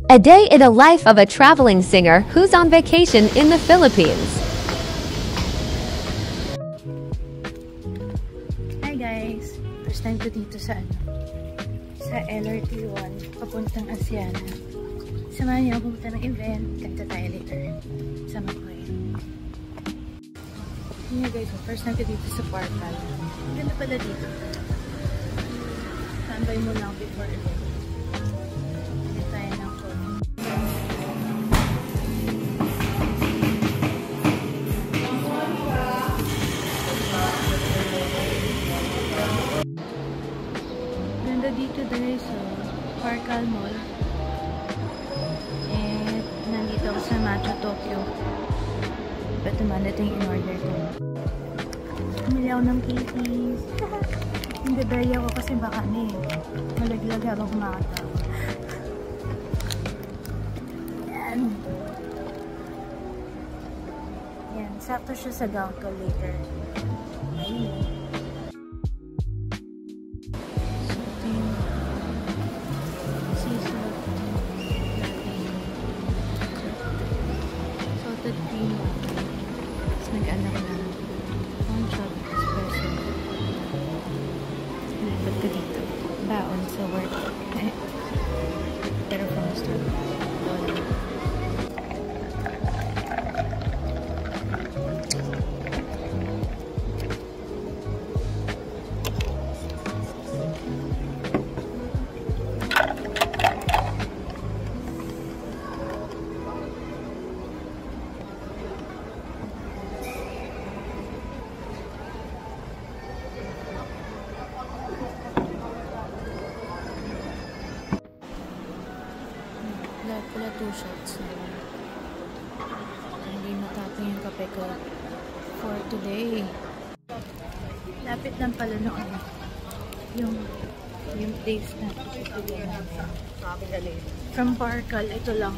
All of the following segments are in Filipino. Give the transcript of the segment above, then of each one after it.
A day in the life of a traveling singer who's on vacation in the Philippines. Hi guys! First time ko dito sa LRT1 papuntang Asiana. Samahan niyo ako pumunta ng event. Kanta tayo later. Sama ko yun. Yun nga guys, first time ko dito sa Parkal. Ganda pala dito. Tambay mo lang before event. Hindi tayo ng phone. Ganda dito guys sa Parkal Mall. And nandito ako sa Metro Tokyo. But dumadating in order ko. Pumili ako ng KTs. Hindi dahil ako kasi baka malaglag habang kumakata. Yan. Yan. Sakto siya sa gown ko later. Ayun. Nag-anak na one shot espresso. Nilipad ko dito. Baon sa work. Pero from store. Lahat pala 2 shots na lang. Hindi matapon yung kape ko for today. Lapit lang pala noon. Yung place na from Parkal, ito lang.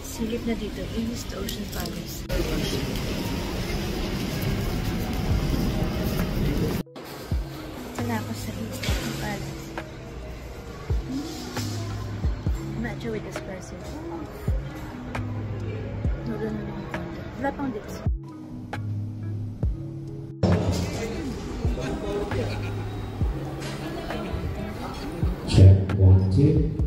Silip na dito. East Ocean Palace. Tala ako sa East Ocean Palace. Matcha with espresso. Wala na lang yung content. Wala pang dips. Check 1, 2.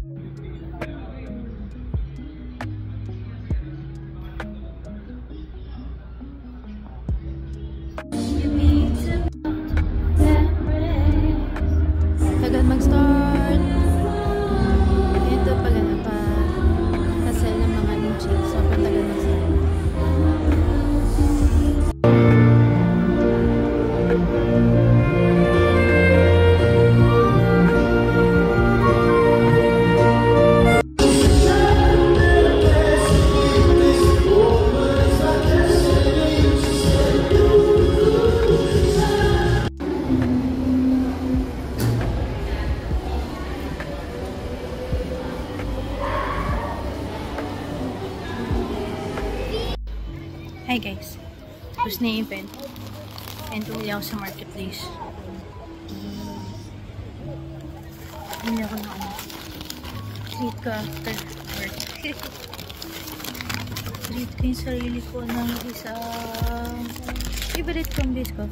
Tagal mag-start. Ito pala na pa kasal ng mga ninjas. So, patagal mag-start. Hi guys, tapos na yung event and tumili ako sa marketplace. Tumili ako ng treat ko after work. Treat ko yung sarili ko ng isang favorite kong biscuit.